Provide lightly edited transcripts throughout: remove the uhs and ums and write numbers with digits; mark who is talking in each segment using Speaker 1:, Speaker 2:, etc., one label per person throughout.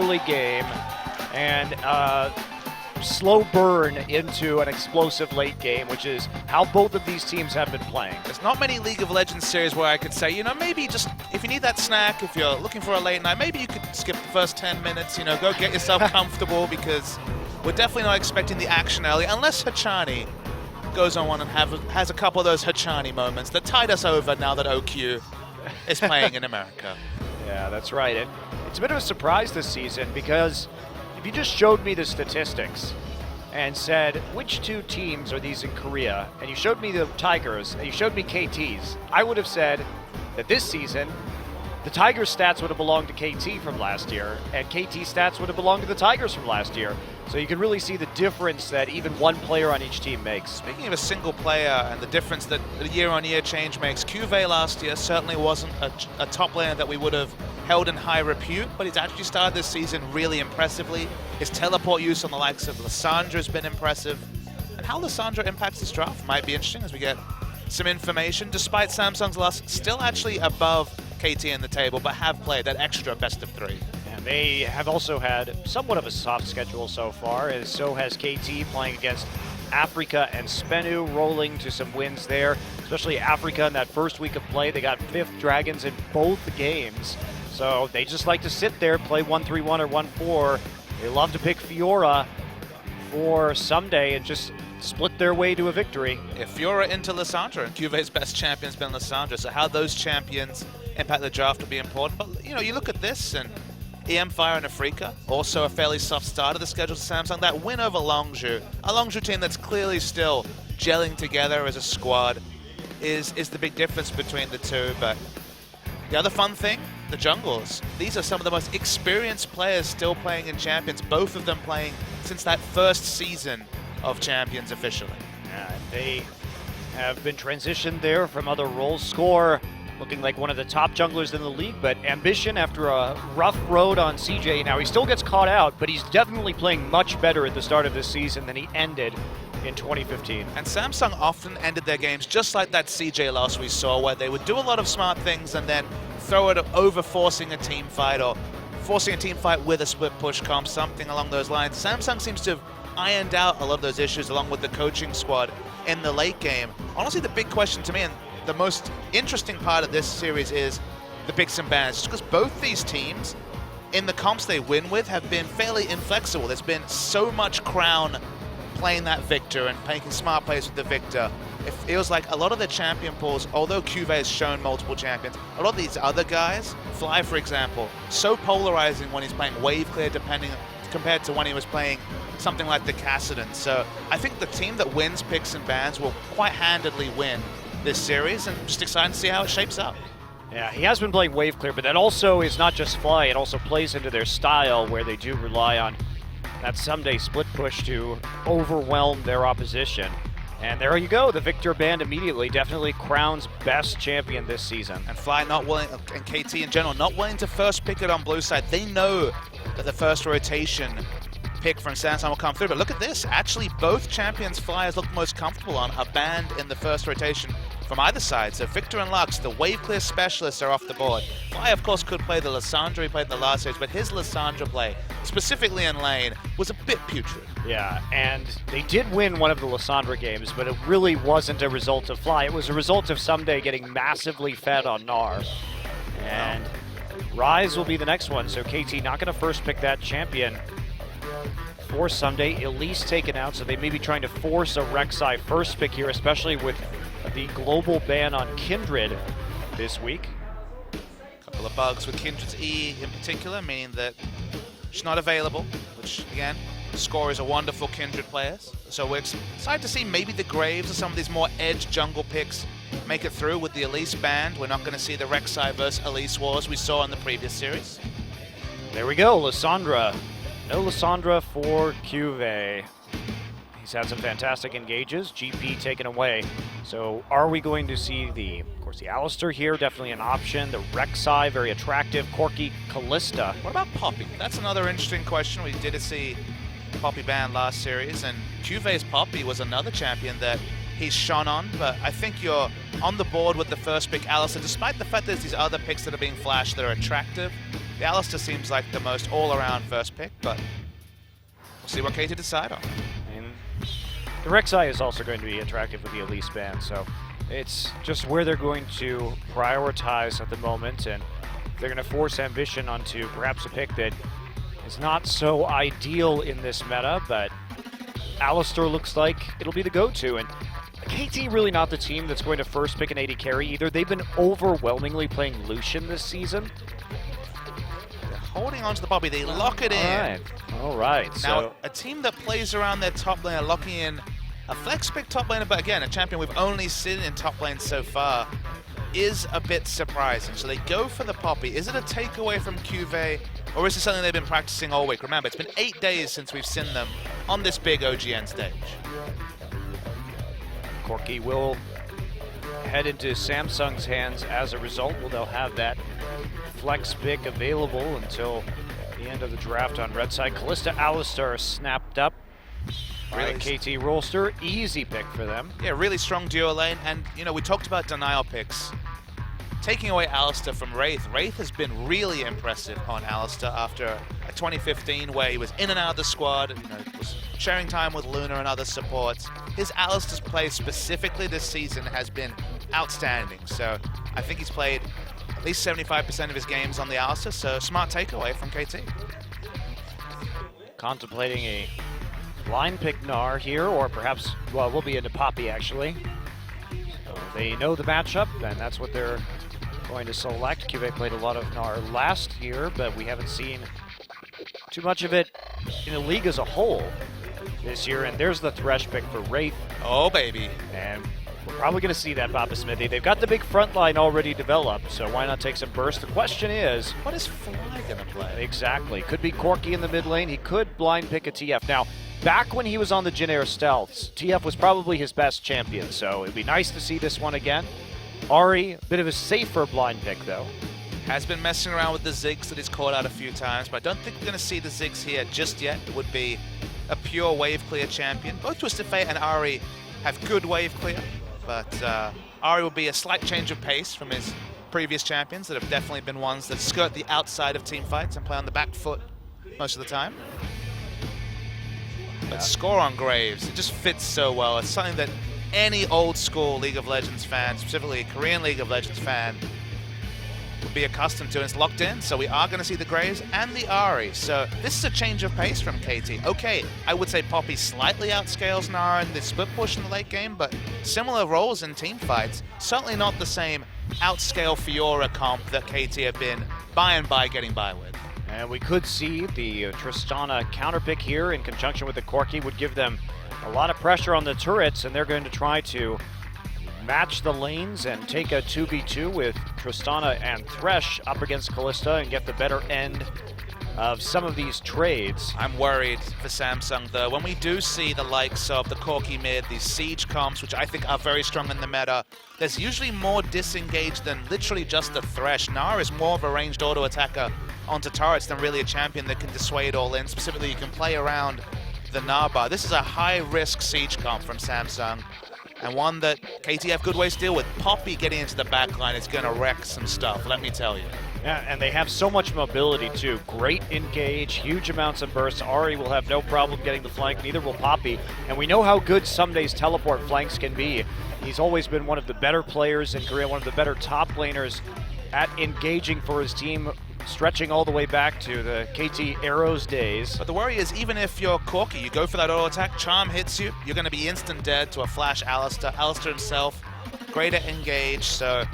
Speaker 1: early game and slow burn into an explosive late game, which is how both of these teams have been playing.
Speaker 2: There's not many League of Legends series where I could say, you know, maybe just if you need that snack, if you're looking for a late night, maybe you could skip the first 10 minutes, you know, go get yourself comfortable, because we're definitely not expecting the action early, unless Hachani goes on one and has a couple of those Hachani moments that tide us over now that OQ is playing in America.
Speaker 1: Yeah, that's right. And it's a bit of a surprise this season, because if you just showed me the statistics and said, which two teams are these in Korea, and you showed me the Tigers, and you showed me KT's, I would have said that this season, the Tigers' stats would have belonged to KT from last year, and KT stats would have belonged to the Tigers from last year. So you can really see the difference that even one player on each team makes.
Speaker 2: Speaking of a single player and the difference that the year-on-year change makes, Cuvée last year certainly wasn't a top laner that we would have held in high repute, but he's actually started this season really impressively. His teleport use on the likes of Lissandra has been impressive. And how Lissandra impacts this draft might be interesting as we get some information. Despite Samsung's loss, still actually above KT in the table, but have played that extra best of 3.
Speaker 1: And they have also had somewhat of a soft schedule so far, as so has KT, playing against Africa and Spenu, rolling to some wins there. Especially Africa in that first week of play. They got 5th Dragons in both games. So they just like to sit there, play 1-3-1 or 1-4. They love to pick Fiora for someday and just split their way to a victory.
Speaker 2: If Fiora into Lissandra, and Cuvé's best champion's been Lissandra, so how those champions impact the draft will be important. But, you know, you look at this, and EM Fire and Africa, also a fairly soft start of the schedule to Samsung. That win over Longzhou, a Longzhou team that's clearly still gelling together as a squad, is the big difference between the two. But the other fun thing, the jungles. These are some of the most experienced players still playing in Champions, both of them playing since that first season of Champions officially.
Speaker 1: Yeah, they have been transitioned there from other roles. Score looking like one of the top junglers in the league, but Ambition, after a rough road on CJ, now he still gets caught out, but he's definitely playing much better at the start of this season than he ended in 2015.
Speaker 2: And Samsung often ended their games just like that CJ loss we saw, where they would do a lot of smart things and then throw it over forcing a team fight or forcing a team fight with a split push comp, something along those lines. Samsung seems to have ironed out a lot of those issues along with the coaching squad in the late game. Honestly, the big question to me, and the most interesting part of this series, is the picks and bans, just because both these teams in the comps they win with have been fairly inflexible. There's been so much Crown playing that Victor and making smart plays with the Victor. It feels like a lot of the champion pools, although Cuvée has shown multiple champions, a lot of these other guys, Fly for example, so polarizing when he's playing wave clear compared to when he was playing something like the Kassadin. So I think the team that wins picks and bans will quite handedly win this series, and just excited to see how it shapes up.
Speaker 1: Yeah, he has been playing wave clear, but that also is not just Fly, it also plays into their style, where they do rely on that someday split push to overwhelm their opposition. And there you go, the Victor band immediately, definitely Crown's best champion this season.
Speaker 2: And Fly not willing, and KT in general, not willing to first pick it on blue side. They know that the first rotation pick from Samsung will come through, but look at this. Actually, both champions Flyers look most comfortable on are banned in the first rotation from either side. So Victor and Lux, the wave clear specialists, are off the board. Fly, of course, could play the Lissandra he played in the last series, but his Lissandra play, specifically in lane, was a bit putrid.
Speaker 1: Yeah, and they did win one of the Lissandra games, but it really wasn't a result of Fly. It was a result of Someday getting massively fed on Gnar. And Rise will be the next one, so KT not going to first pick that champion for Someday. Elise taken out, so they may be trying to force a Rek'Sai first pick here, especially with the global ban on Kindred this week.
Speaker 2: A couple of bugs with Kindred's E in particular, meaning that she's not available, which again, Score is a wonderful Kindred player. So we're excited to see maybe the Graves or some of these more edge jungle picks make it through with the Elise banned. We're not going to see the Rek'Sai versus Elise wars we saw in the previous series.
Speaker 1: There we go, Lissandra. No Lissandra for Cuvée. He's had some fantastic engages, GP taken away. So are we going to see of course, the Alistair here, definitely an option. The Rek'Sai, very attractive. Corki, Callista.
Speaker 2: What about Poppy? That's another interesting question. We did see Poppy banned last series, and Cuvé's Poppy was another champion that he's shone on, but I think you're on the board with the first pick, Alistair, despite the fact there's these other picks that are being flashed that are attractive. The Alistair seems like the most all-around first pick, but we'll see what KT decide on.
Speaker 1: And the Rek'Sai is also going to be attractive with the Elise ban, so it's just where they're going to prioritize at the moment, and they're going to force ambition onto perhaps a pick that is not so ideal in this meta, but Alistair looks like it'll be the go-to. And KT really not the team that's going to first pick an AD carry either. They've been overwhelmingly playing Lucian this season.
Speaker 2: They're holding on to the Bobby, they lock it in.
Speaker 1: All right.
Speaker 2: Now,
Speaker 1: So
Speaker 2: a team that plays around their top lane, locking in a flex pick top laner, but again, a champion we've only seen in top lane so far, is a bit surprising. So they go for the Poppy. Is it a takeaway from QV, or is it something they've been practicing all week? Remember, it's been 8 days since we've seen them on this big OGN stage.
Speaker 1: Corki will head into Samsung's hands as a result. Well, they'll have that flex pick available until the end of the draft on red side. Kalista Alistair snapped up by KT Rolster. Easy pick for them.
Speaker 2: Yeah, really strong duo lane. And, you know, we talked about denial picks. Taking away Alistair from Wraith. Wraith has been really impressive on Alistair after a 2015 where he was in and out of the squad, you know, was sharing time with Luna and other supports. His Alistair's play specifically this season has been outstanding. So I think he's played at least 75% of his games on the Alistair, so smart takeaway from KT.
Speaker 1: Contemplating a line pick Gnar here, or perhaps, well, we'll be into Poppy actually. So they know the matchup, and that's what they're going to select. QV played a lot of Gnar last year, but we haven't seen too much of it in the league as a whole this year. And there's the Thresh pick for Wraith.
Speaker 2: Oh, baby.
Speaker 1: And we're probably going to see that, Papa Smithy. They've got the big front line already developed, so why not take some burst? The question is,
Speaker 2: what is Fly going to play?
Speaker 1: Exactly. Could be Corki in the mid lane. He could blind pick a TF. Now, back when he was on the Jin Air Stealths, TF was probably his best champion, so it'd be nice to see this one again. Ahri, a bit of a safer blind pick, though.
Speaker 2: Has been messing around with the Ziggs that he's called out a few times, but I don't think we're going to see the Ziggs here just yet. It would be a pure wave clear champion. Both Twisted Fate and Ahri have good wave clear, but Ahri will be a slight change of pace from his previous champions that have definitely been ones that skirt the outside of team fights and play on the back foot most of the time. But score on Graves, it just fits so well. It's something that any old school League of Legends fan, specifically a Korean League of Legends fan, would be accustomed to, and it's locked in. So we are going to see the Graves and the Ahri. So this is a change of pace from KT. Okay, I would say Poppy slightly outscales Nara in the split push in the late game, but similar roles in team fights. Certainly not the same outscale Fiora comp that KT have been by and by getting by with.
Speaker 1: And we could see the Tristana counterpick here in conjunction with the Corki would give them a lot of pressure on the turrets, and they're going to try to match the lanes and take a 2v2 with Tristana and Thresh up against Kalista and get the better end of some of these trades.
Speaker 2: I'm worried for Samsung though. When we do see the likes of the Corki mid, these siege comps, which I think are very strong in the meta, there's usually more disengaged than literally just the Thresh. Nara is more of a ranged auto attacker onto turrets than really a champion that can dissuade all in. Specifically, you can play around the Naba. This is a high-risk siege comp from Samsung, and one that KT have good ways to deal with. Poppy getting into the backline is going to wreck some stuff, let me tell you.
Speaker 1: Yeah, and they have so much mobility too. Great engage, huge amounts of bursts. Ahri will have no problem getting the flank, neither will Poppy. And we know how good some days teleport flanks can be. He's always been one of the better players in Korea, one of the better top laners at engaging for his team, stretching all the way back to the KT Arrows days.
Speaker 2: But the worry is, even if you're Corki, you go for that auto attack, Charm hits you, you're going to be instant dead to a flash Alistair. Alistair himself, great at engage, so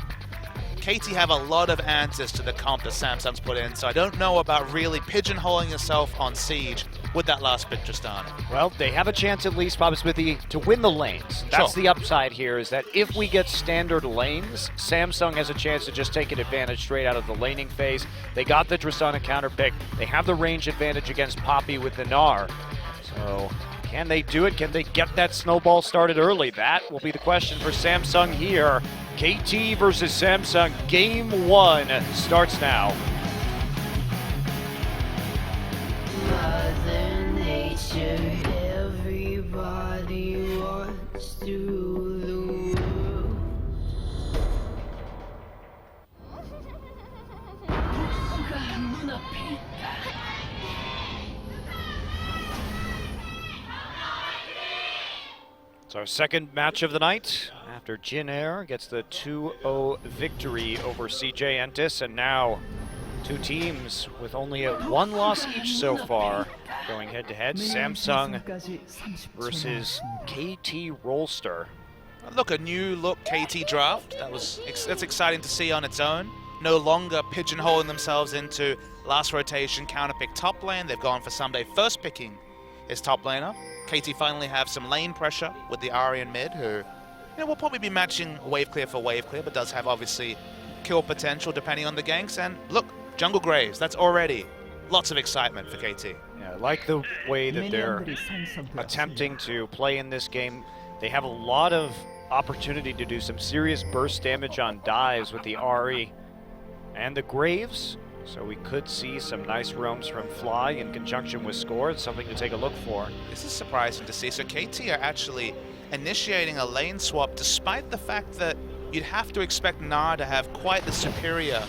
Speaker 2: KT have a lot of answers to the comp that Samsung's put in, so I don't know about really pigeonholing yourself on Siege with that last pick, Tristana.
Speaker 1: Well, they have a chance at least, Papa Smithy, to win the lanes. That's the upside here, is that if we get standard lanes, Samsung has a chance to just take an advantage straight out of the laning phase. They got the Tristana counter pick. They have the range advantage against Poppy with the Gnar. So can they do it? Can they get that snowball started early? That will be the question for Samsung here. KT versus Samsung, game 1 starts now.
Speaker 3: Mother Nature, everybody wants to rule the world. 누가
Speaker 1: It's our second match of the night after Jin Air gets the 2-0 victory over CJ Entis, and now two teams with only one loss each so far going head-to-head. Samsung versus KT Rolster.
Speaker 2: Look, a new look KT draft. That's exciting to see on its own. No longer pigeonholing themselves into last rotation counterpick top lane. They've gone for Someday first picking his top laner. KT finally have some lane pressure with the Ahri in mid, who will probably be matching wave clear for wave clear, but does have obviously kill potential depending on the ganks. And look, Jungle Graves, that's already lots of excitement for KT.
Speaker 1: Yeah, I like the way that they're attempting to play in this game. They have a lot of opportunity to do some serious burst damage on dives with the Ahri and the Graves. So we could see some nice roams from Fly in conjunction with Score. It's something to take a look for.
Speaker 2: This is surprising to see. So KT are actually initiating a lane swap despite the fact that you'd have to expect Nara to have quite the superior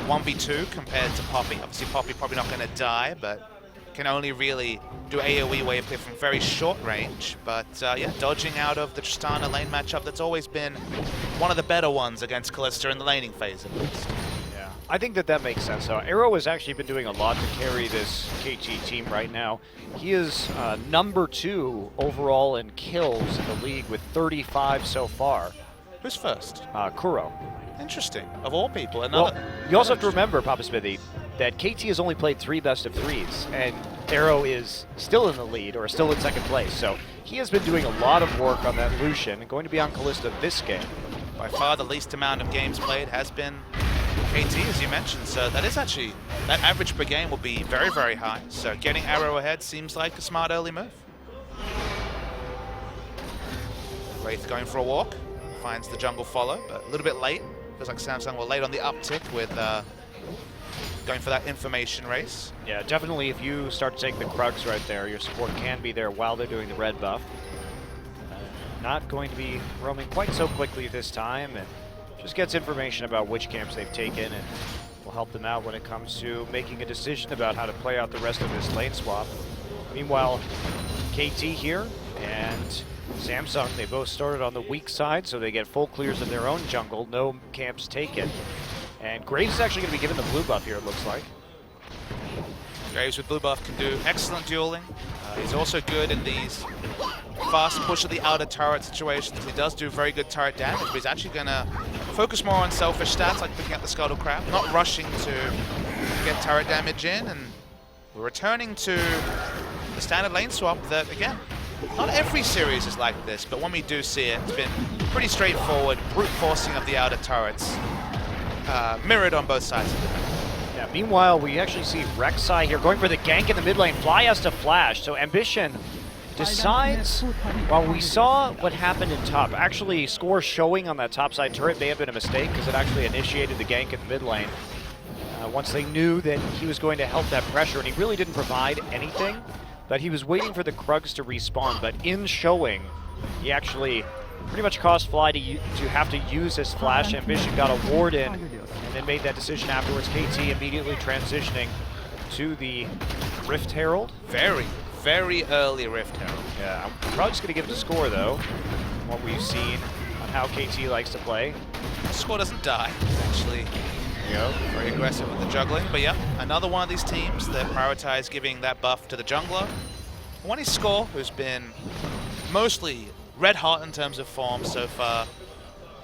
Speaker 2: 1v2 compared to Poppy. Obviously Poppy probably not going to die, but can only really do AoE wave clear from very short range. But yeah, dodging out of the Tristana lane matchup that's always been one of the better ones against Kalista in the laning phase at least.
Speaker 1: I think that makes sense. Arrow has actually been doing a lot to carry this KT team right now. He is number 2 overall in kills in the league with 35 so far.
Speaker 2: Who's first?
Speaker 1: Kuro.
Speaker 2: Interesting. Of all people.
Speaker 1: Well, you also have to remember, Papa Smithy, that KT has only played 3 best of 3s, and Arrow is still in the lead, or still in second place. So he has been doing a lot of work on that Lucian, and going to be on Kalista this game.
Speaker 2: By far the least amount of games played has been KT, as you mentioned, so that is actually, that average per game will be very, very high. So getting Arrow ahead seems like a smart early move. Wraith going for a walk, finds the jungle follow, but a little bit late. Feels like Samsung were late on the uptick with going for that information race.
Speaker 1: Yeah, definitely if you start to take the Krugs right there, your support can be there while they're doing the red buff. Not going to be roaming quite so quickly this time, and just gets information about which camps they've taken and will help them out when it comes to making a decision about how to play out the rest of this lane swap. Meanwhile, KT here and Samsung, they both started on the weak side, so they get full clears of their own jungle, no camps taken. And Graves is actually going to be given the blue buff here, it looks like.
Speaker 2: Graves with blue buff can do excellent dueling. He's also good in these fast push of the outer turret situations. He does do very good turret damage, but he's actually going to focus more on selfish stats like picking up the Scuttle Crab, not rushing to get turret damage in, and we're returning to the standard lane swap that, again, not every series is like this, but when we do see it, it's been pretty straightforward, brute forcing of the outer turrets, mirrored on both sides of the map.
Speaker 1: Yeah, meanwhile, we actually see Rek'Sai here going for the gank in the mid lane. Fly has to flash, so Ambition decides, well, we saw what happened in top. Actually, Score showing on that top side turret may have been a mistake because it actually initiated the gank in the mid lane. Once they knew that he was going to help that pressure, and he really didn't provide anything, but he was waiting for the Krugs to respawn, but in showing, he actually pretty much caused Fly to have to use his flash. Ambition got a ward in, and then made that decision afterwards. KT immediately transitioning to the Rift Herald.
Speaker 2: Very, very early Rift Herald.
Speaker 1: Yeah, I'm probably just going to give it a Score, though, from what we've seen on how KT likes to play.
Speaker 2: Score doesn't die, actually. Very aggressive with the juggling, but yeah, another one of these teams that prioritize giving that buff to the jungler. One is Score, who's been mostly red hot in terms of form so far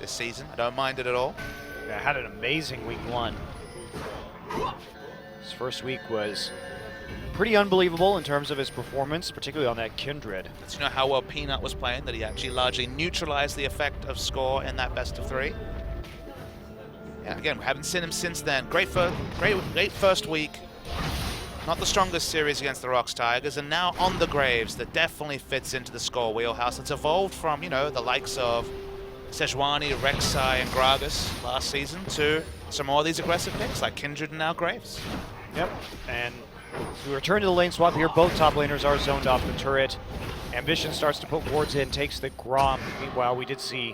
Speaker 2: this season. I don't mind it at all.
Speaker 1: Yeah, had an amazing week 1. His first week was pretty unbelievable in terms of his performance, particularly on that Kindred.
Speaker 2: So you know how well Peanut was playing, that he actually largely neutralized the effect of Score in that best of 3. And again, we haven't seen him since then. Great first week. Not the strongest series against the Rocks Tigers, and now on the Graves, that definitely fits into the Score wheelhouse. It's evolved from, the likes of Sejuani, Rek'Sai, and Gragas last season to some more of these aggressive picks like Kindred and now Graves.
Speaker 1: Yep, and we return to the lane swap here. Both top laners are zoned off the turret. Ambition starts to put wards in, takes the Grom. Meanwhile, we did see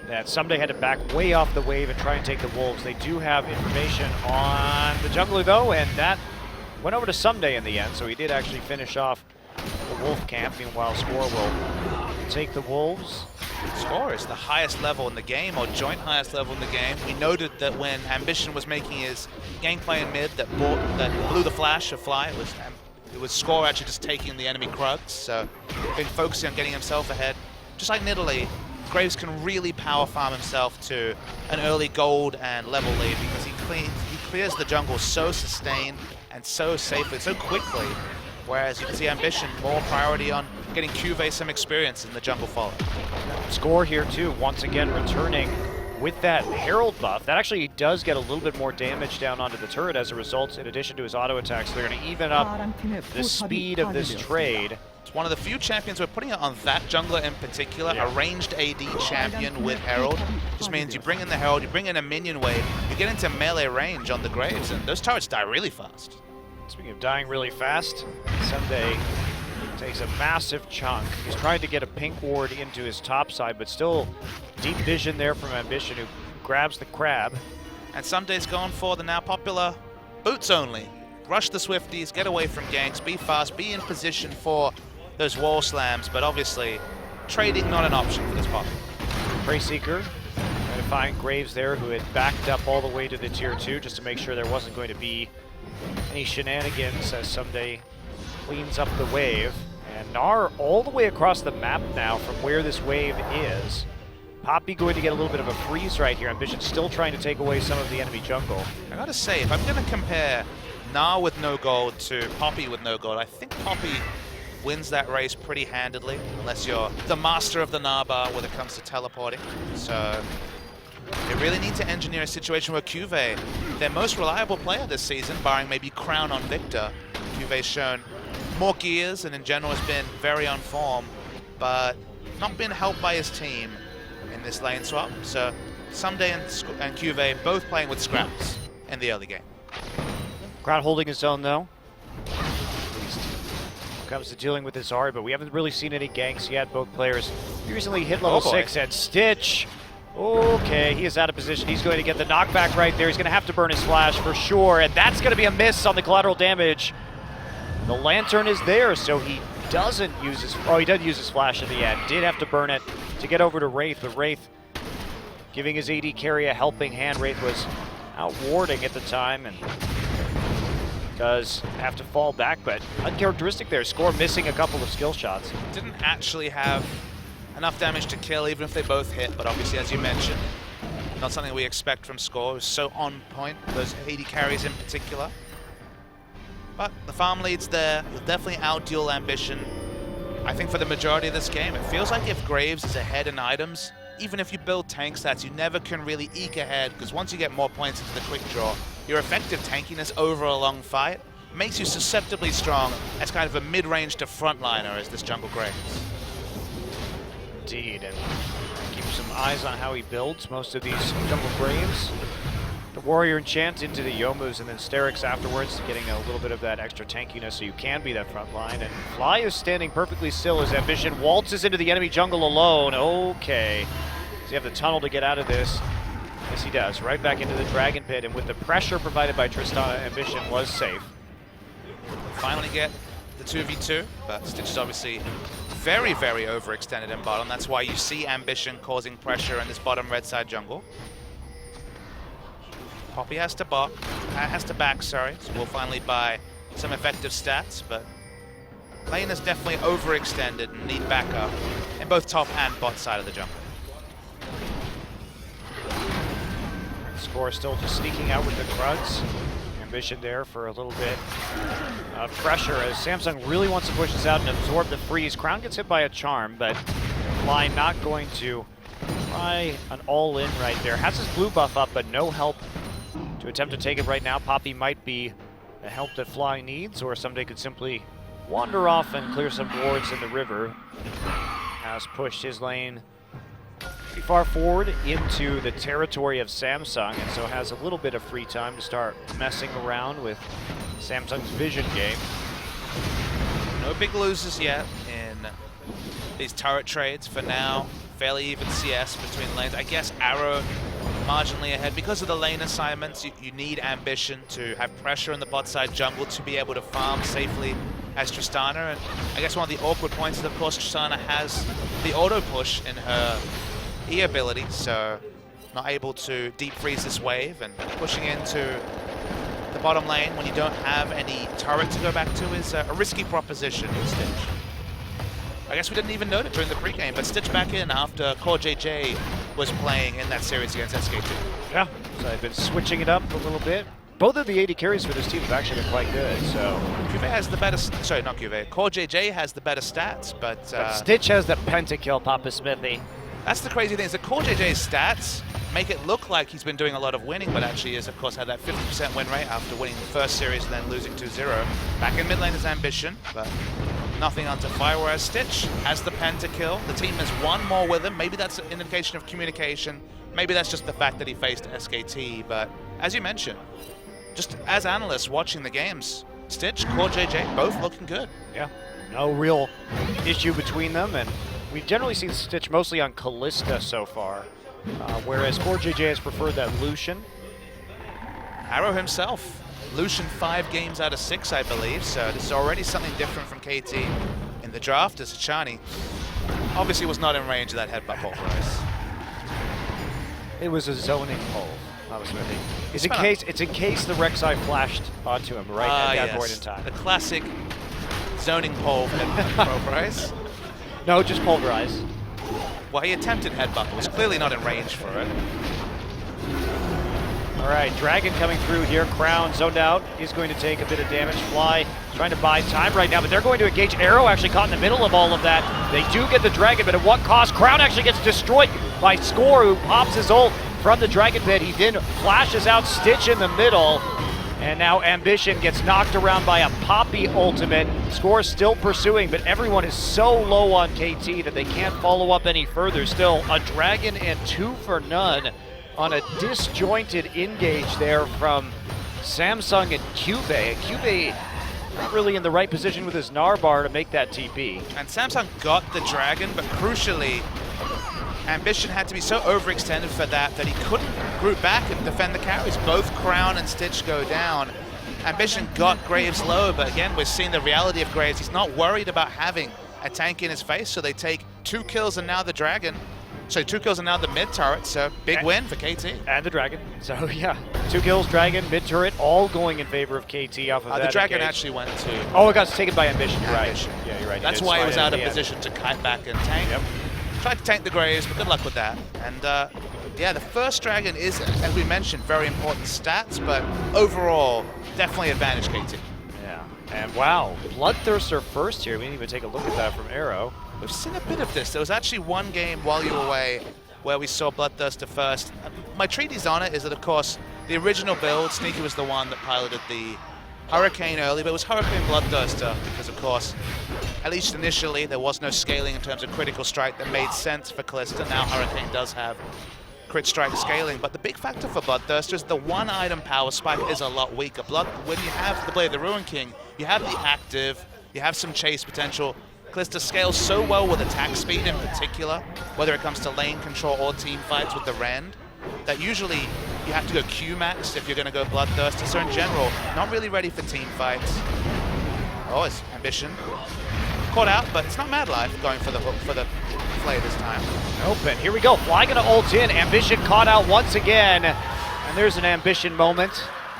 Speaker 1: that Someday had to back way off the wave and try and take the Wolves. They do have information on the jungler, though, and that went over to Someday in the end, so he did actually finish off the Wolf camp. Meanwhile, Score will take the Wolves.
Speaker 2: Score is the highest level in the game, or joint highest level in the game. We noted that when Ambition was making his gameplay in mid that blew the flash of Fly, it was Score actually just taking the enemy Krugs, so been focusing on getting himself ahead. Just like Nidalee, Graves can really power farm himself to an early gold and level lead because he clears the jungle so sustained and so safely, so quickly. Whereas you can see Ambition more priority on getting Cuvée some experience in the jungle follow.
Speaker 1: Score here too, once again returning with that Herald buff. That actually does get a little bit more damage down onto the turret as a result, in addition to his auto attacks. So they're going to even up the speed of this trade.
Speaker 2: It's one of the few champions we're putting it on that jungler in particular, a ranged AD champion with Herald. Just means you bring in the Herald, you bring in a minion wave, you get into melee range on the Graves, and those turrets die really fast.
Speaker 1: Speaking of dying really fast, Sunday takes a massive chunk. He's trying to get a pink ward into his top side, but still deep vision there from Ambition, who grabs the crab.
Speaker 2: And Sunday's going for the now popular boots only. Rush the Swifties, get away from ganks, be fast, be in position for those wall slams, but obviously trading not an option for this Poppy.
Speaker 1: Prey Seeker trying to find Graves there, who had backed up all the way to the tier 2 just to make sure there wasn't going to be any shenanigans as Sunday cleans up the wave. And Gnar all the way across the map now from where this wave is. Poppy going to get a little bit of a freeze right here. Ambition still trying to take away some of the enemy jungle.
Speaker 2: I gotta say, if I'm gonna compare Gnar with no gold to Poppy with no gold, I think Poppy wins that race pretty handedly, unless you're the master of the Gnar bar when it comes to teleporting. So they really need to engineer a situation where Cuvée, their most reliable player this season, barring maybe Crown on Victor, Cuvé's shown more gears and in general has been very on form, but not been helped by his team in this lane swap. So Sunday and Cuvée both playing with scraps in the early game.
Speaker 1: Crown holding his own though. At least when it comes to dealing with this Ahri, but we haven't really seen any ganks yet. Both players recently hit level 6, and Stitch. Okay, he is out of position. He's going to get the knockback right there. He's going to have to burn his flash for sure, and that's going to be a miss on the collateral damage. The lantern is there, so he doesn't use his... Oh, he did use his flash in the end. Did have to burn it to get over to Wraith, but Wraith giving his AD carry a helping hand. Wraith was out warding at the time and does have to fall back, but uncharacteristic there. Score missing a couple of skill shots.
Speaker 2: Didn't actually have enough damage to kill, even if they both hit, but obviously, as you mentioned, not something we expect from Score. It was so on point, those AD carries in particular. But the farm lead's there. He'll definitely out-duel Ambition. I think for the majority of this game, it feels like if Graves is ahead in items, even if you build tank stats, you never can really eke ahead, because once you get more points into the quick draw, your effective tankiness over a long fight makes you susceptibly strong as kind of a mid-range to frontliner as this jungle Graves.
Speaker 1: Indeed, and keep some eyes on how he builds most of these jungle Graves. The Warrior Enchant into the Yomus, and then Sterix afterwards, getting a little bit of that extra tankiness so you can be that front line. And Fly is standing perfectly still as Ambition waltzes into the enemy jungle alone. Okay. Does he have the tunnel to get out of this? Yes, he does. Right back into the Dragon Pit, and with the pressure provided by Tristana, Ambition was safe.
Speaker 2: Finally get the 2v2, but Stitch is obviously very, very overextended in bottom. That's why you see Ambition causing pressure in this bottom red side jungle. Poppy has to back, sorry, so we'll finally buy some effective stats, but lane is definitely overextended and need backup in both top and bot side of the jungle.
Speaker 1: Score still just sneaking out with the Krugs. Ambition there for a little bit of pressure as Samsung really wants to push this out and absorb the freeze. Crown gets hit by a charm, but Fly not going to try an all-in right there. Has his blue buff up, but no help to attempt to take it right now. Poppy might be the help that Fly needs, or Someday could simply wander off and clear some wards in the river. Has pushed his lane pretty far forward into the territory of Samsung, and so has a little bit of free time to start messing around with Samsung's vision game.
Speaker 2: No big losers yet in these turret trades for now. Fairly even CS between lanes. I guess Arrow marginally ahead. Because of the lane assignments, you need Ambition to have pressure in the bot side jungle to be able to farm safely as Tristana. And I guess one of the awkward points is, of course, Tristana has the auto push in her E ability, so not able to deep freeze this wave, and pushing into the bottom lane when you don't have any turret to go back to is a risky proposition in Stitch. I guess we didn't even note it during the pregame, but Stitch back in after Core JJ was playing in that series against SK2.
Speaker 1: Yeah, so I've been switching it up a little bit. Both of the AD carries for this team have actually been quite good, so...
Speaker 2: Cuvée has the better... Sorry, not Cuvée. Core JJ has the better stats, but
Speaker 1: Stitch has the pentakill, Papa Smithy.
Speaker 2: That's the crazy thing, is that Core JJ's stats make it look like he's been doing a lot of winning, but actually is, of course, had that 50% win rate after winning the first series and then losing 2-0. Back in mid lane is Ambition, but nothing onto fire, whereas Stitch has the pentakill. The team has one more with him. Maybe that's an indication of communication. Maybe that's just the fact that he faced SKT, but as you mentioned, just as analysts watching the games, Stitch, Core JJ, both looking good.
Speaker 1: Yeah, no real issue between them, and we've generally seen Stitch mostly on Callista so far, whereas Core JJ has preferred that Lucian.
Speaker 2: Arrow himself, Lucian 5 games out of 6, I believe, so this is already something different from KT. In the draft, as Chani obviously was not in range of that headbutt pulverize.
Speaker 1: It was a zoning pull, Papa Smithy. It's in case the Rek'Sai flashed onto him right at that point in time.
Speaker 2: The classic zoning pull headbutt pulverize.
Speaker 1: No, just pulverize.
Speaker 2: Well, he attempted headbutt, but was clearly not in range for it.
Speaker 1: All right, Dragon coming through here. Crown zoned out. He's going to take a bit of damage. Fly trying to buy time right now, but they're going to engage. Arrow actually caught in the middle of all of that. They do get the Dragon, but at what cost? Crown actually gets destroyed by Score, who pops his ult from the Dragon Pit. He then flashes out Stitch in the middle. And now Ambition gets knocked around by a Poppy ultimate. Score still pursuing, but everyone is so low on KT that they can't follow up any further. Still, a Dragon and 2 for none on a disjointed engage there from Samsung and Cuvée. And Cuvée not really in the right position with his Narbar to make that TP.
Speaker 2: And Samsung got the Dragon, but crucially, Ambition had to be so overextended for that he couldn't group back and defend the carries. Both Crown and Stitch go down. Ambition got Graves low, but again, we're seeing the reality of Graves. He's not worried about having a tank in his face, so they take 2 kills and now the Dragon. So 2 kills and now the mid turret, so big win for KT.
Speaker 1: And the Dragon. So yeah, 2 kills, Dragon, mid turret, all going in favor of KT off of that.
Speaker 2: The Dragon
Speaker 1: engage.
Speaker 2: actually went to...
Speaker 1: Oh, it got taken by Ambition, right.
Speaker 2: Ambition.
Speaker 1: Yeah, you're right.
Speaker 2: That's why he was out of position to kite back and tank.
Speaker 1: Yep.
Speaker 2: Tried to tank the Graves, but good luck with that. And yeah, the first Dragon is, as we mentioned, very important stats, but overall, definitely advantage KT.
Speaker 1: Yeah, and wow, Bloodthirster first here. We didn't even take a look at that from Arrow.
Speaker 2: We've seen a bit of this. There was actually one game while you were away where we saw Bloodthirster first. My treatise on it is that, of course, the original build, Sneaky was the one that piloted the Hurricane early, but it was Hurricane Bloodthirster because, of course, at least initially, there was no scaling in terms of critical strike that made sense for Callista. Now Hurricane does have crit strike scaling, but the big factor for Bloodthirster is the one item power spike is a lot weaker. When you have the Blade of the Ruin King, you have the active, you have some chase potential. Callista scales so well with attack speed in particular, whether it comes to lane control or team fights with the Rend, that usually you have to go Q-max if you're going to go Bloodthirster. So in general, not really ready for team fights. Oh, it's Ambition. Caught out, but it's not Mad Life going for the hook for the play this time.
Speaker 1: Nope, and here we go. Fly gonna ult in. Ambition caught out once again. And there's an Ambition moment.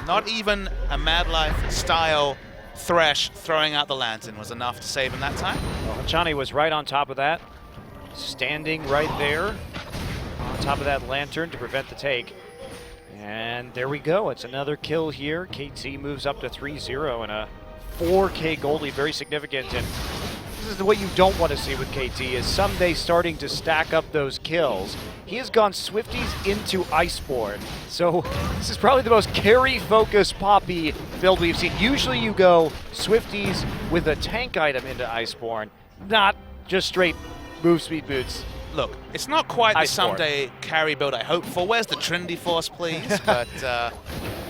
Speaker 2: Not even a Mad Life style Thresh throwing out the lantern was enough to save him that time.
Speaker 1: Well, Chani was right on top of that. Standing right there on top of that lantern to prevent the take. And there we go. It's another kill here. KT moves up to 3-0 and a 4K gold lead, very significant. And this is what you don't want to see with KT, is someday starting to stack up those kills. He has gone Swifties into Iceborne. So this is probably the most carry-focused Poppy build we've seen. Usually you go Swifties with a tank item into Iceborne, not just straight move speed boots.
Speaker 2: Look, it's not quite the
Speaker 1: Iceborne.
Speaker 2: someday carry build I hope for. Where's the Trinity Force, please? But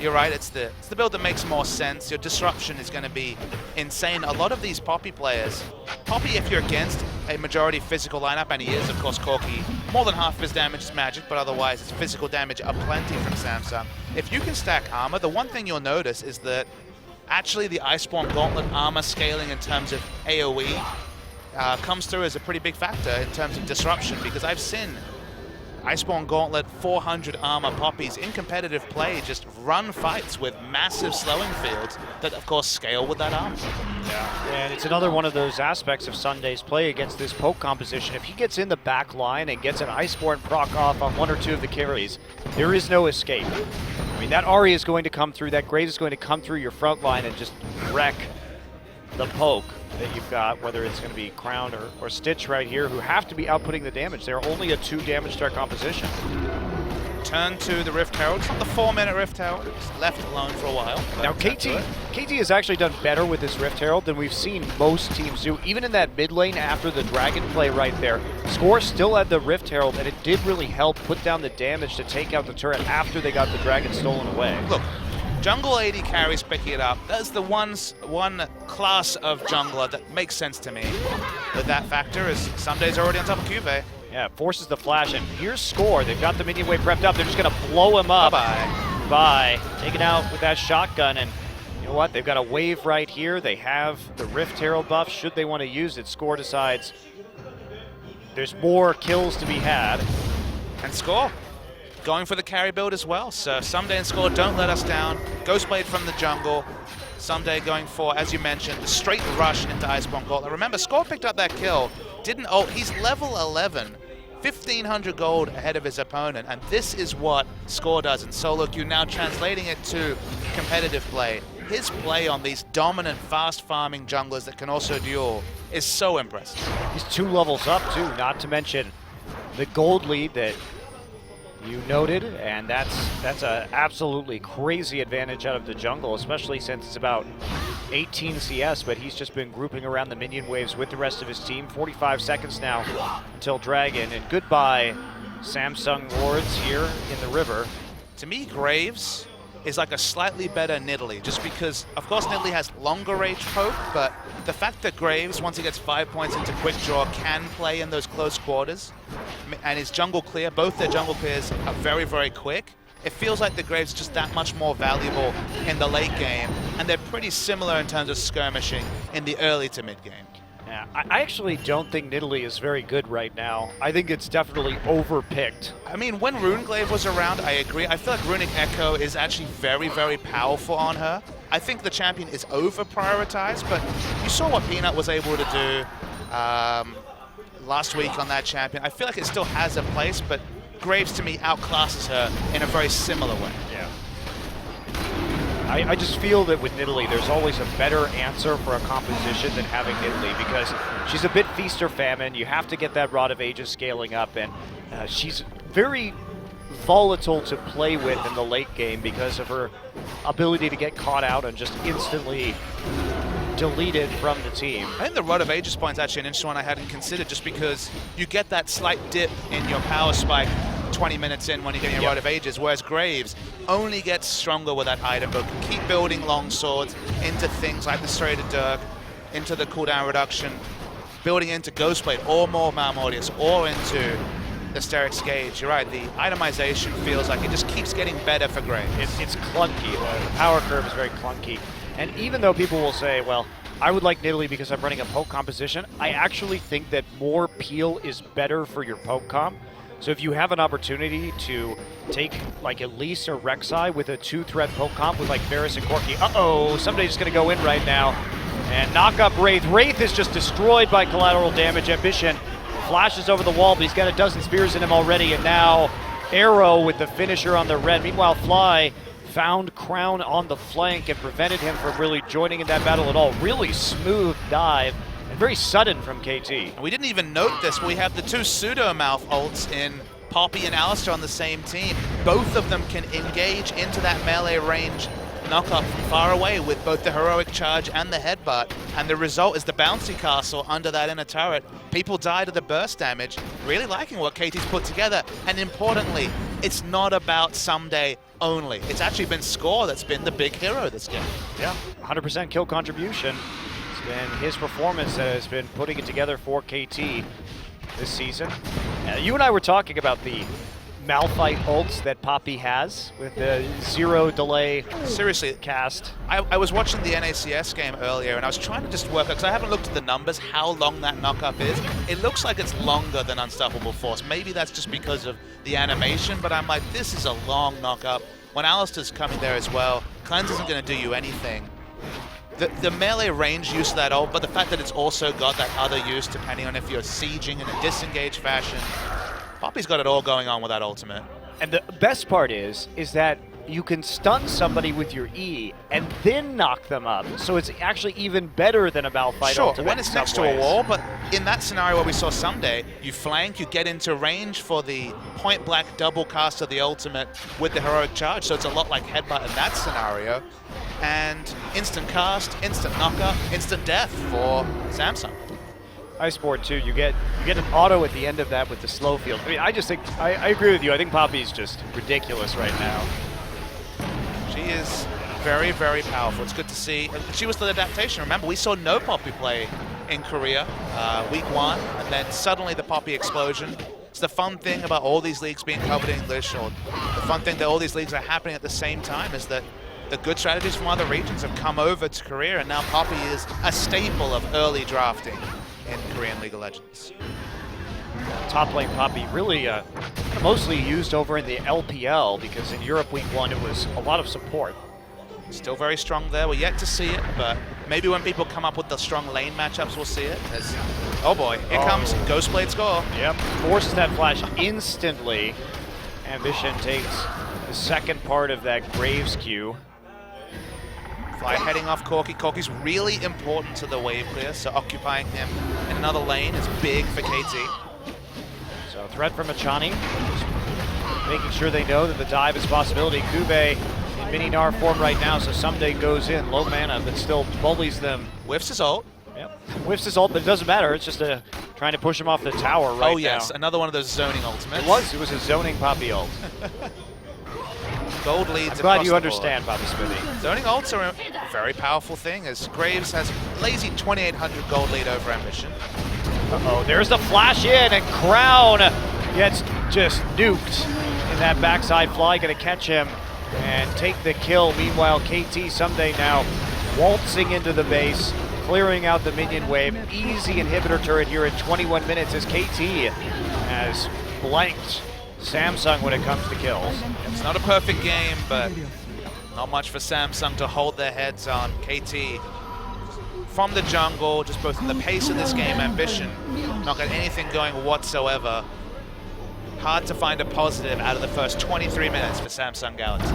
Speaker 2: you're right, it's the build that makes more sense. Your disruption is going to be insane. A lot of these Poppy players, Poppy, if you're against a majority physical lineup, and he is, of course, Corki more than half of his damage is magic, but otherwise it's physical damage aplenty from Samsung. If you can stack armor, the one thing you'll notice is that actually the Iceborne Gauntlet armor scaling in terms of AoE comes through as a pretty big factor in terms of disruption, because I've seen Iceborne Gauntlet 400 armor poppies in competitive play just run fights with massive slowing fields that of course scale with that armor.
Speaker 1: Yeah, and it's another one of those aspects of Sunday's play against this poke composition. If he gets in the back line and gets an Iceborne proc off on one or two of the carries, there is no escape. I mean, that Ahri is going to come through, that Graves is going to come through your front line and just wreck the poke that you've got, whether it's going to be Crown or Stitch right here, who have to be outputting the damage. They're only a 2 damage to our composition.
Speaker 2: Turn to the Rift Herald. It's not the 4-minute Rift Herald. It's left alone for a while.
Speaker 1: Now KT has actually done better with this Rift Herald than we've seen most teams do. Even in that mid lane after the Dragon play right there, Score still had the Rift Herald, and it did really help put down the damage to take out the turret after they got the Dragon stolen away.
Speaker 2: Look, jungle AD carries picking it up. That's the one class of jungler that makes sense to me. With that factor is Sunday's already on top of Cuvée.
Speaker 1: Yeah, forces the flash, and here's Score. They've got the minion wave prepped up. They're just going to blow him up.
Speaker 2: Bye-bye.
Speaker 1: Bye. Taken out with that shotgun, and you know what? They've got a wave right here. They have the Rift Herald buff should they want to use it. Score decides there's more kills to be had.
Speaker 2: And Score going for the carry build as well. So Someday and Score don't let us down. Ghostblade from the jungle. Someday going for, as you mentioned, the straight rush into Iceborne Gauntlet. Remember, Score picked up that kill. Didn't ult. He's level 11. 1,500 gold ahead of his opponent. And this is what Score does in solo queue. Now translating it to competitive play. His play on these dominant, fast farming junglers that can also duel is so impressive.
Speaker 1: He's 2 levels up too, not to mention the gold lead that you noted, and that's a absolutely crazy advantage out of the jungle, especially since it's about 18 CS, but he's just been grouping around the minion waves with the rest of his team. 45 seconds now until Dragon, and goodbye Samsung wards here in the river.
Speaker 2: To me, Graves is like a slightly better Nidalee, just because, of course, Nidalee has longer range poke, but the fact that Graves, once he gets 5 points into quick draw, can play in those close quarters, and his jungle clear, both their jungle clears are very, very quick. It feels like the Graves is just that much more valuable in the late game, and they're pretty similar in terms of skirmishing in the early to mid game.
Speaker 1: Yeah, I actually don't think Nidalee is very good right now. I think it's definitely overpicked.
Speaker 2: I mean, when Runeglaive was around, I agree. I feel like Runic Echo is actually very, very powerful on her. I think the champion is over-prioritized, but you saw what Peanut was able to do last week on that champion. I feel like it still has a place, but Graves, to me, outclasses her in a very similar way.
Speaker 1: Yeah. I just feel that with Nidalee, there's always a better answer for a composition than having Nidalee, because she's a bit feast or famine. You have to get that Rod of Ages scaling up, and she's very volatile to play with in the late game because of her ability to get caught out and just instantly deleted from the team.
Speaker 2: I think the Rod of Ages point is actually an interesting one I hadn't considered, just because you get that slight dip in your power spike 20 minutes in when you're getting a Rod of Ages, whereas Graves only gets stronger with that item book. Keep building long swords into things like the Serrated Dirk, into the cooldown reduction, building into Ghostblade or more Malmortius or into the Sterix Gauge. You're right, the itemization feels like it just keeps getting better for Graves.
Speaker 1: It's clunky, though. The power curve is very clunky. And even though people will say, well, I would like Nidalee because I'm running a poke composition, I actually think that more peel is better for your poke comp. So if you have an opportunity to take like Elise or Rek'Sai with a 2-threat poke comp with like Varus and Corki, somebody's just gonna go in right now and knock up Wraith. Wraith is just destroyed by collateral damage. Ambition flashes over the wall, but he's got a dozen spears in him already, and now Arrow with the finisher on the red. Meanwhile, Fly found Crown on the flank and prevented him from really joining in that battle at all. Really smooth dive. And very sudden from KT.
Speaker 2: And we didn't even note this, but we have the 2 pseudo-mouth ults in Poppy and Alistar on the same team. Both of them can engage into that melee range knockup from far away with both the heroic charge and the headbutt. And the result is the bouncy castle under that inner turret. People die to the burst damage. Really liking what KT's put together. And importantly, it's not about Someday only. It's actually been Score that's been the big hero this game.
Speaker 1: Yeah, 100% kill contribution. It's been his performance that has been putting it together for KT this season. You and I were talking about the Malphite ults that Poppy has with the 0 delay
Speaker 2: Seriously,
Speaker 1: cast.
Speaker 2: I was watching the NACS game earlier, and I was trying to just work out, because I haven't looked at the numbers, how long that knockup is. It looks like it's longer than Unstoppable Force. Maybe that's just because of the animation, but I'm like, this is a long knockup. When Alistair's coming there as well, Cleanse isn't going to do you anything. The melee range use of that ult, but the fact that it's also got that other use, depending on if you're sieging in a disengaged fashion, Poppy's got it all going on with that ultimate.
Speaker 1: And the best part is that you can stun somebody with your E and then knock them up. So it's actually even better than a Malphite
Speaker 2: Sure,
Speaker 1: ultimate
Speaker 2: when it's
Speaker 1: in
Speaker 2: next
Speaker 1: some
Speaker 2: to a
Speaker 1: ways.
Speaker 2: wall, but in that scenario where we saw Someday, you flank, you get into range for the point-blank double cast of the ultimate with the heroic charge, so it's a lot like Headbutt in that scenario. And instant cast, instant knockup, instant death for Samsung.
Speaker 1: Iceboard too, you get an auto at the end of that with the slow field. I mean, I just think, I agree with you. I think Poppy's just ridiculous right now.
Speaker 2: She is very, very powerful. It's good to see. She was the adaptation. Remember, we saw no Poppy play in Korea week 1, and then suddenly the Poppy explosion. It's the fun thing about all these leagues being covered in English, or the fun thing that all these leagues are happening at the same time, is that the good strategies from other regions have come over to Korea, and now Poppy is a staple of early drafting in Korean League of Legends.
Speaker 1: Top lane Poppy really mostly used over in the LPL, because in Europe week 1 it was a lot of support.
Speaker 2: Still very strong there. We're yet to see it, but maybe when people come up with the strong lane matchups, we'll see it. Oh boy, here comes Ghostblade score.
Speaker 1: Yep, forces that flash instantly. Ambition takes the second part of that Graves queue.
Speaker 2: Fly heading off Corki. Corki's really important to the wave clear, so occupying him in another lane is big for KT.
Speaker 1: So threat from Achani, just making sure they know that the dive is a possibility. Kube in mini Gnar form right now, so Someday goes in, low mana, but still bullies them.
Speaker 2: Whiffs his ult.
Speaker 1: Yep, whiffs his ult, but it doesn't matter. It's just trying to push him off the tower right now.
Speaker 2: Oh yes, another one of those zoning ultimates.
Speaker 1: It was a zoning Poppy ult.
Speaker 2: Gold leads.
Speaker 1: I'm glad you understand, Bobby Smithy.
Speaker 2: Zoning ults are a very powerful thing, as Graves has a lazy 2,800 gold lead over Ambition.
Speaker 1: Uh-oh, there's the flash in, and Crown gets just nuked in that backside fly, gonna catch him and take the kill. Meanwhile, KT Someday now waltzing into the base, clearing out the minion wave. Easy inhibitor turret here in 21 minutes as KT has blanked Samsung when it comes to kills.
Speaker 2: It's not a perfect game, but not much for Samsung to hold their heads on. KT from the jungle, just both in the pace of this game, Ambition, not got anything going whatsoever. Hard to find a positive out of the first 23 minutes for Samsung Galaxy.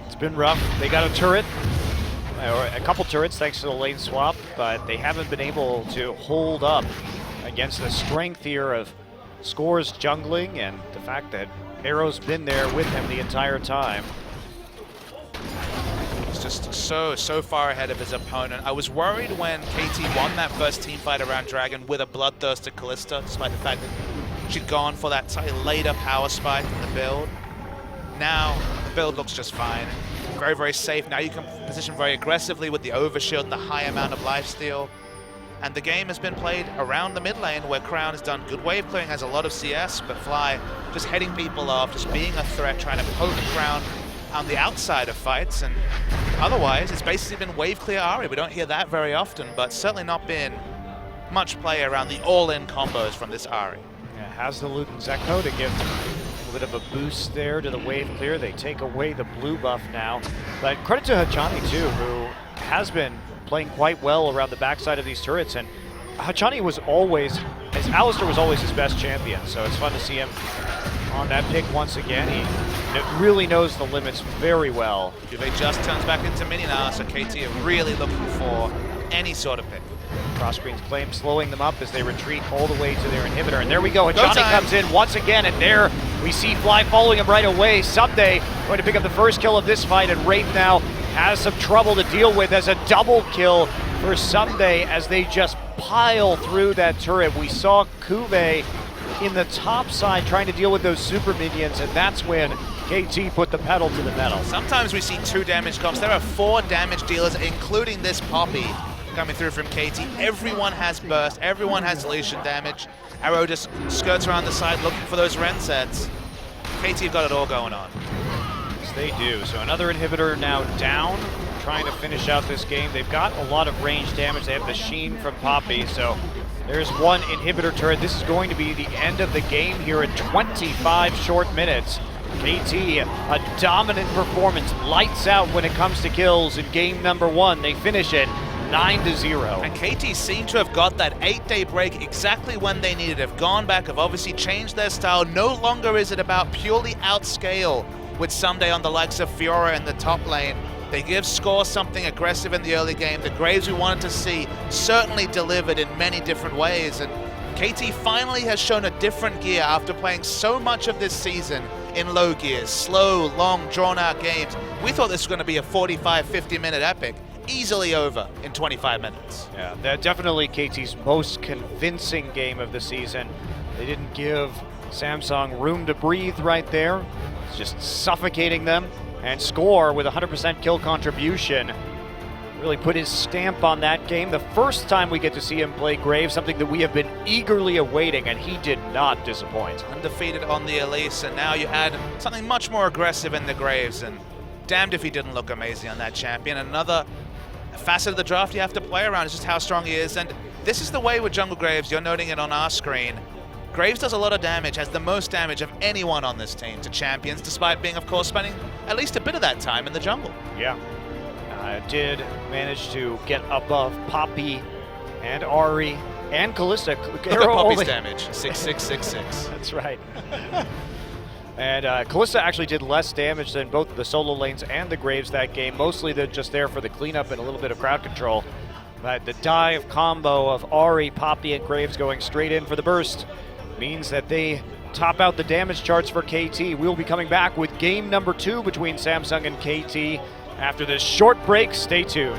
Speaker 1: It's been rough. They got a turret, or a couple turrets thanks to the lane swap, but they haven't been able to hold up against the strength here of Score's jungling and the fact that Arrow's been there with him the entire time.
Speaker 2: He's just so far ahead of his opponent. I was worried when KT won that first team fight around Dragon with a bloodthirsted Kalista, despite the fact that she'd gone for that later power spike in the build. Now, the build looks just fine. Very, very safe. Now you can position very aggressively with the overshield and the high amount of lifesteal. And the game has been played around the mid lane, where Crown has done good wave clearing, has a lot of CS, but Fly just heading people off, just being a threat, trying to poke Crown on the outside of fights. And otherwise, it's basically been wave clear Ahri. We don't hear that very often, but certainly not been much play around the all-in combos from this Ahri.
Speaker 1: Yeah, has the loot and Zeko to give a bit of a boost there to the wave clear. They take away the blue buff now. But credit to Hachani too, who has been playing quite well around the backside of these turrets, and Hachani was always, as Alistair was always his best champion, so it's fun to see him on that pick once again. He really knows the limits very well.
Speaker 2: Juve just turns back into mini now, so KT are really looking for any sort of pick.
Speaker 1: Cross screen's claim slowing them up as they retreat all the way to their inhibitor, and there we go. Hachani comes in once again, and there we see Fly following him right away. Someday going to pick up the first kill of this fight, and Wraith now has some trouble to deal with as a double kill for Someday as they just pile through that turret. We saw Kube in the top side trying to deal with those super minions, and that's when KT put the pedal to the metal.
Speaker 2: Sometimes we see 2 damage comps. There are 4 damage dealers, including this Poppy. coming through from KT. Everyone has burst, everyone has lesion damage. Arrow just skirts around the side looking for those Ren sets. KT have got it all going on.
Speaker 1: Yes, they do. So another inhibitor now down, trying to finish out this game. They've got a lot of range damage. They have the Sheen from Poppy, so there's one inhibitor turret. This is going to be the end of the game here in 25 short minutes. KT, a dominant performance, lights out when it comes to kills in game number 1. They finish it 9-0.
Speaker 2: And KT seem to have got that 8-day break exactly when they needed. Have gone back, have obviously changed their style. No longer is it about purely outscale with Someday on the likes of Fiora in the top lane. They give Score something aggressive in the early game. The Graves we wanted to see certainly delivered in many different ways. And KT finally has shown a different gear after playing so much of this season in low gears, slow, long, drawn-out games. We thought this was going to be a 45, 50-minute epic, easily over in 25 minutes.
Speaker 1: Yeah, that's definitely KT's most convincing game of the season. They didn't give Samsung room to breathe right there. It's just suffocating them. And Score with 100% kill contribution really put his stamp on that game. The first time we get to see him play Graves, something that we have been eagerly awaiting, and he did not disappoint.
Speaker 2: Undefeated on the Elise, and now you had something much more aggressive in the Graves, and damned if he didn't look amazing on that champion. Another facet of the draft you have to play around is just how strong he is, and this is the way with Jungle Graves. You're noting it on our screen. Graves does a lot of damage, has the most damage of anyone on this team to champions, despite being, of course, spending at least a bit of that time in the jungle.
Speaker 1: Yeah. Did manage to get above Poppy and Ari and Kalista.
Speaker 2: Look at Poppy's damage, 6666.
Speaker 1: That's right. And Kalista actually did less damage than both the solo lanes and the Graves that game. Mostly they're just there for the cleanup and a little bit of crowd control. But the dive combo of Ari, Poppy, and Graves going straight in for the burst means that they top out the damage charts for KT. We'll be coming back with game number 2 between Samsung and KT. After this short break, stay tuned.